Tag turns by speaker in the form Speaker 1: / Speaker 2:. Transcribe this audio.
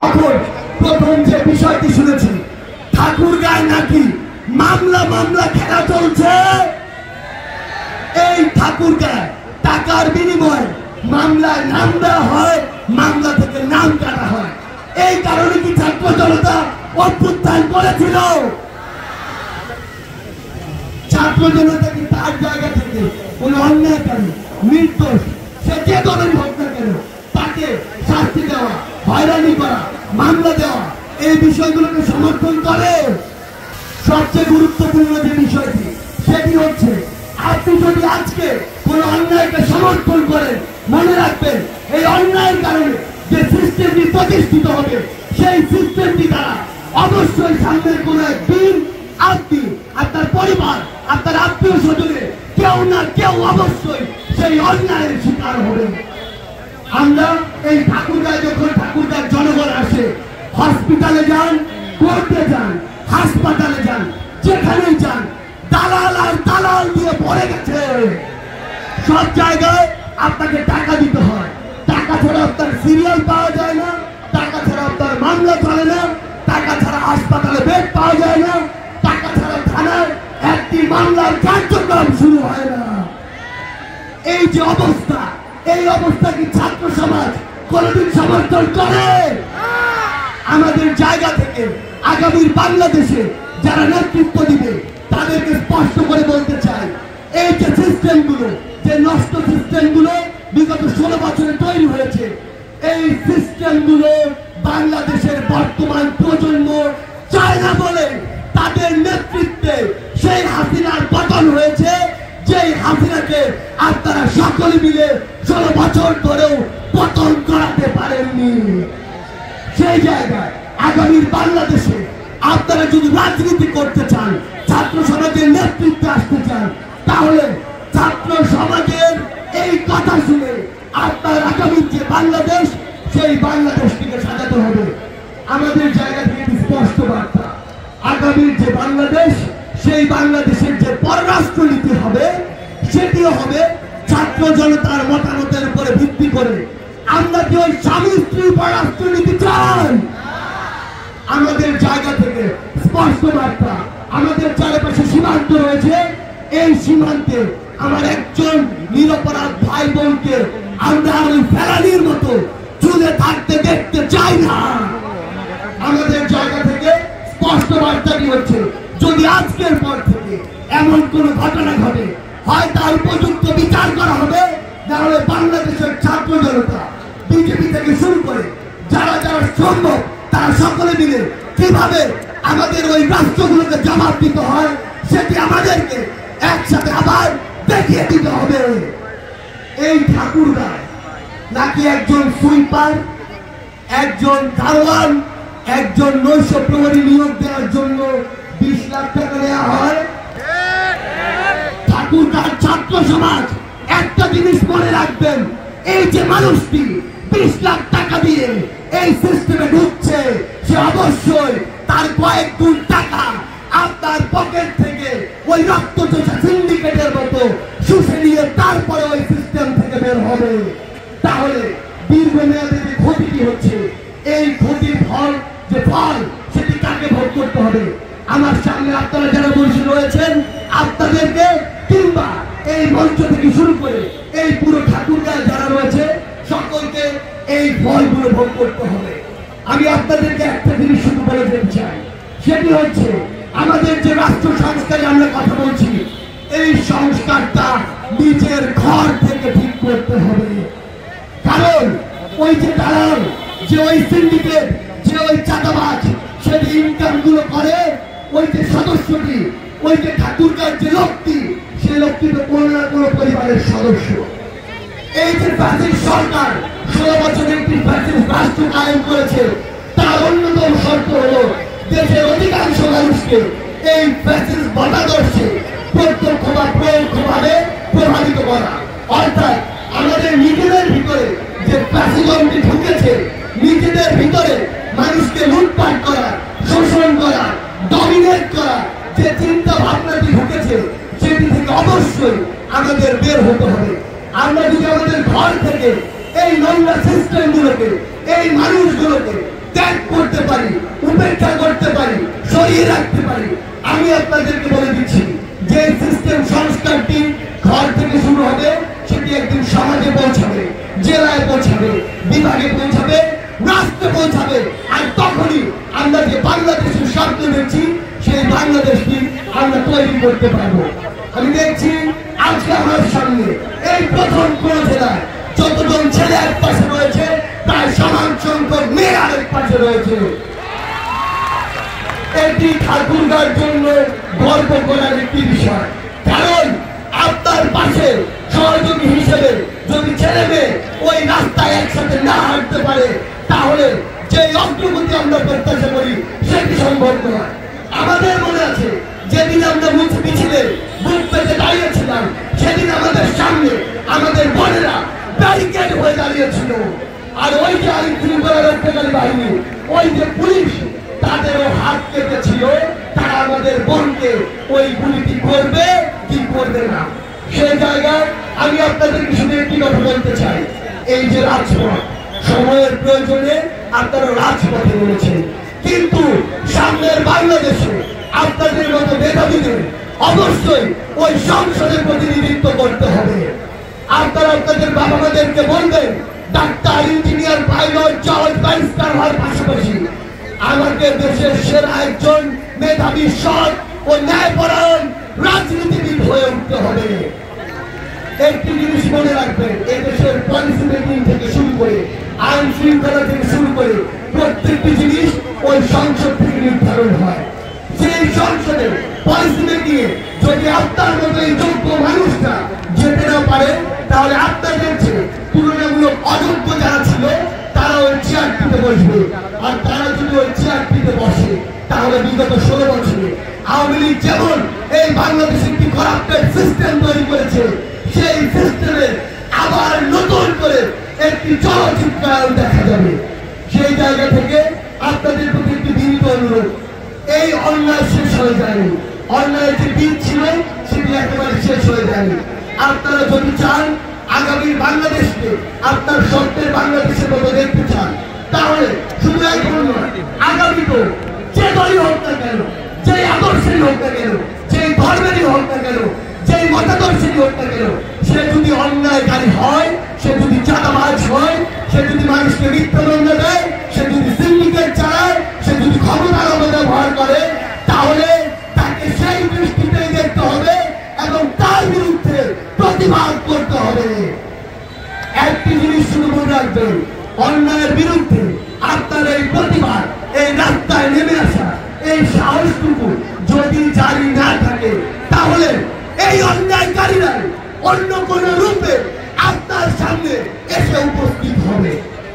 Speaker 1: এখন প্রথম যে বিষয়টি শুনেছি, ঠাকুরগাঁয় নাকি মামলা খেলা চলছে। এই ঠাকুরগাঁয় টাকার বিনিময়ে মামলায় নাম দেওয়া হয়, মামলা থেকে নাম কাটা হয়। এই কারণে কি ছাত্র জনতা অভ্যুত্থান করেছিল? ছাত্র জনতা কি তার জায়গা থেকে কোন অন্যায় কেন, নির্দোষ সে যে দলেরই হোক না কেন, তাকে শাস্তি দেওয়া, হয়রানি করা, মামলা দেওয়া, এই বিষয়গুলোকে সমর্থন করে? সবচেয়ে গুরুত্বপূর্ণ যে বিষয়টি সেটি হচ্ছে, আপনি যদি আজকে কোন অন্যায়কে সমর্থন করেন, মনে রাখবেন এই অন্যায়ের কারণে যে সিস্টেমটি প্রতিষ্ঠিত হবে, সেই সিস্টেমটি দ্বারা অবশ্যই সামনের কোন একদিন আপনি, আপনার পরিবার, আপনার আত্মীয় স্বজনে কেউ না কেউ অবশ্যই সেই অন্যায়ের শিকার হবে। আমরা এই ঠাকুরগাঁয় যখন ঠাকুরগাঁর জনগণ আসে, হসপিটালে যান, কোর্টে যান, হাসপাতালে যান, যেখানেই যান, দালাল আর দালাল দিয়ে পড়ে গেছে। সব জায়গায় আপনাকে টাকা দিতে হয়, টাকা ছাড়া আপনার সিরিয়াল পাওয়া যায় না, টাকা ছাড়া আপনার মামলা চলে না, টাকা ছাড়া হাসপাতালে বেড পাওয়া যায় না, টাকা ছাড়া থানায় একটি মামলার কার্যক্রম শুরু হয় না। এই যে অবস্থা, এই অবস্থা কি ছাত্র সমাজ কোনদিন সমর্থন করে? আমাদের জায়গা থেকে আগামীর বাংলাদেশে যারা নেতৃত্ব দিবে তাদেরকে স্পষ্ট করে বলতে চাই, এই যে সিস্টেমগুলো, যে নষ্ট সিস্টেমগুলো বিগত 16 বছরে তৈরি হয়েছে, এই সিস্টেমগুলো বাংলাদেশের বর্তমান প্রজন্ম চায় না বলে তাদের নেতৃত্বে সেই হাসিনার পতন হয়েছে, যেই হাসিনাকে আপনারা সকলে মিলে 16 বছর ধরেও পতন করাতে পারেননি। সেই জায়গায় আগামীর বাংলাদেশে আপনারা যদি রাজনীতি করতে চান, ছাত্র সমাজের নেতৃত্বে আসতে চান, তাহলে ছাত্র সমাজের এই কথা শুনে আপনার আগামীর যে বাংলাদেশ, সেই বাংলাদেশটিকে সাজাতে হবে। আমাদের জায়গা থেকে স্পষ্ট বার্তা, আগামীর যে বাংলাদেশ, সেই বাংলাদেশের যে পররাষ্ট্রনীতি হবে, সেটিও হবে ছাত্র জনতার মতামতের উপরে ভিত্তি করে। আমরা কি ওই স্বামী স্ত্রী পররাষ্ট্রনীতি চাই? আমাদের জায়গা থেকে স্পষ্ট বার্তা, আমাদের চারপাশে সীমান্ত রয়েছে, এই সীমান্তে আমার একজন নিরপরাধ ভাই বোনকে আমরা ওই ফেলানির মতো চুলে থাকতে দেখতে চাই না। আমাদের জায়গা থেকে স্পষ্ট বার্তাটি হচ্ছে, যদি আজকের পর থেকে এমন কোন ঘটনা ঘটে, হয় তার উপযুক্ত বিচার করা হবে, নাহলে বাংলাদেশের ছাত্র জনতা বিজেপি থেকে শুরু করে যারা যারা সম্ভব তারা সকলে মিলে কিভাবে আমাদের ওই রাষ্ট্রগুলোকে জবাব দিতে হয়, সেটি আমাদেরকে একসাথে আবার দেখিয়ে দিতে হবে। এই ঠাকুরগাঁয় নাকি একজন সুইপার, একজন দারোয়ান, একজন নৈশ প্রহরী নিয়োগ দেওয়ার জন্য 20 লাখ টাকা নেওয়া হয়। ঠাকুরগাঁর ছাত্র সমাজ একটা জিনিস মনে রাখবেন, এই যে মানুষটি 20 লাখ টাকা দিয়ে এই সিস্টেমে ঢুকছে, সে অবশ্যই তার কয়েক গুণ টাকা আপনার পকেট থেকে ওই রক্তচোষা সিন্ডিকেটের মতো শুষে নিয়ে তারপরে ওই সিস্টেম থেকে বের হবে। তাহলে দীর্ঘমেয়াদে যে ক্ষতিটি হচ্ছে, এই ক্ষতির ফল যে ফল, সেটি কাকে ভোগ করতে হবে? আমার সামনে আপনারা যারা বসে রয়েছেন, আপনাদেরকে, কিংবা এই মঞ্চ থেকে শুরু করে এই পুরো ঠাকুরগাঁয় যারা রয়েছে, সকলকে এই ফলগুলো ভোগ করতে হবে। আমি আপনাদেরকে একটা জিনিস শুধু বলে দিতে চাই, সেটি হচ্ছে আমাদের যে রাষ্ট্র সংস্কারে আমরা কথা বলছি, এই সংস্কারটা নিজের ঘর থেকে ঠিক করতে হবে। কারণ ওই যে দালাল, যে ওই সিন্ডিকেট, যে ওই চাঁদাবাজ, সে ইনকাম গুলো করে, ওই যে সদস্যটি, ওই যে ঠাকুরগাঁর যে লোকটি, সে লোকটি তো কোনো না কোনো পরিবারের সদস্য। এই যে ফ্যাসিস্ট সরকার 16 বছর একটি ফ্যাসিস্ট রাষ্ট্র কায়েম করেছে, তার অন্যতম শর্ত হলো দেশের অধিকাংশ মানুষকে এই ফ্যাসিস্ট মতাদর্শে প্রত্যক্ষ বা পরোক্ষভাবে প্রভাবিত করা। অর্থাৎ আমাদের নিজেদের ভিতরে যে ফ্যাসিজমটি ঢুকেছে, নিজেদের ভিতরে মানুষকে লুটপাট করা, শোষণ করা, ডমিনেট করা যে চিন্তা ভাবনাটি ঢুকেছে, সেটি থেকে অবশ্যই আমাদের বের হতে হবে। আমরা যদি আমাদের ঘর থেকে এই নোংরা সিস্টেমগুলোকে, এই মানুষগুলোকে ত্যাগ পৌঁছাবে। আর তখনই আমরা যে বাংলাদেশের স্বপ্ন দেখছি সেই বাংলাদেশটি আমরা তৈরি করতে পারবো। আমি দেখছি আজকে আমার সামনে এই প্রথম কোন জেলায় যতজন ছেলে এক পাশে রয়েছে তার সমান সংখ্যক মেয়ে আরেক পাশে রয়েছে। এটি ঠাকুরগাঁর জন্য গর্ব করার একটি বিষয়, কারণ আপনার পাশে সহযোগী হিসেবে যদি ছেলে মেয়ে ওই রাস্তায় একসাথে না হাঁটতে পারে তাহলে যে অগ্রগতি আমরা প্রত্যাশা করি সেটি সম্ভব নয়। আমাদের মনে আছে যেদিন আমরা মিছিলে বুক পেতে দাঁড়িয়েছিলাম সেদিন আমাদের সামনে আমাদের বোনেরা ব্যারিকেড হয়ে দাঁড়িয়েছিল, আর ওই যে আইন শৃঙ্খলা রক্ষাকারী বাহিনী, ওই যে পুলিশ, তাদেরও হাত কেটেছিল তারা আমাদের বোনকে ওই গুলিটি করবে কি করবে না। সেই জায়গায় আমি আপনাদেরকে শুধু একটি কথা বলতে চাই, এই যে রাজপথ, সময়ের প্রয়োজনে আপনারা রাজপথে নেমেছেন, কিন্তু সামনের বাংলাদেশে আপনাদের মতো মেধাবীদের অবশ্যই ওই সংসদের প্রতিনিধিত্ব করতে হবে। আপনারা আপনাদের বাবা মাদেরকে বলবেন ডাক্তার, ইঞ্জিনিয়ার, পাইলট, জজ, ব্যারিস্টার হওয়ার পাশাপাশি আমাকে দেশের সেরা একজন মেধাবী, সৎ ও ন্যায়পরায়ণ রাজনীতিবিদ হয়ে উঠতে হবে। একটি জিনিস মনে রাখবেন, এই দেশের পলিসি মেকিং থেকে শুরু করে আইন শৃঙ্খলা থেকে শুরু করে প্রত্যেকটি জিনিস ওই সংসদ থেকে নির্ধারণ হয়। সেই সংসদে পলিসি মেকিং যদি আপনার মতো এই যোগ্য মানুষটা যেতে না পারে তাহলে আপনাদের চেয়ে তুলনামূলক অযোগ্য যারা ছিল তারা ওই চেয়ারটিতে বসবে। আর তারা যদি ওই চেয়ারটিতে বসে তাহলে বিগত 16 বছরে আওয়ামী লীগ যেমন এই বাংলাদেশে একটি করাপ্টেড সিস্টেম তৈরি করেছে, সেই সিস্টেমে আবার নতুন করে একটি চলচ্চিত্রায়ন দেখা যাবে। সেই জায়গা থেকে আপনাদের প্রতি একটি বিনীত অনুরোধ, এই অন্যায় শেষ হয়ে যায়নি, অন্যায়ের যে দিন ছিল সেটি একেবারে শেষ হয়ে যায়নি। আপনারা যদি চান আগামী বাংলাদেশকে আপনার স্বপ্নের বাংলাদেশের মতো দেখতে চান তাহলে শুধু এখন নয়, আগামীতে যে দলই হোক না কেন, যে আদর্শেরই হোক না কেন, যে ধর্মেরই হোক না কেন, যে মতাদর্শেরই হোক না কেন, সে যদি অন্যায়কারী হয়, সে যদি চাঁদাবাজ হয়, সে যদি মানুষকে মিথ্যা মামলা দেয়, সে যদি সিন্ডিকেট চালায়, সে যদি ক্ষমতার অপব্যবহার করে, তাহলে তাকে সেই দৃষ্টিতেই দেখতে হবে এবং তার বিরুদ্ধে প্রতিবাদ করতে হবে। একটি জিনিস শুধু মনে রাখবেন, অন্যায়ের বিরুদ্ধে আপনার এই প্রতিবাদ, এই রাস্তায় নেমে আসা, এই সাহসটুকু যদি জারি না থাকে তাহলে এই অন্যায়কারীরা অন্য কোন রূপে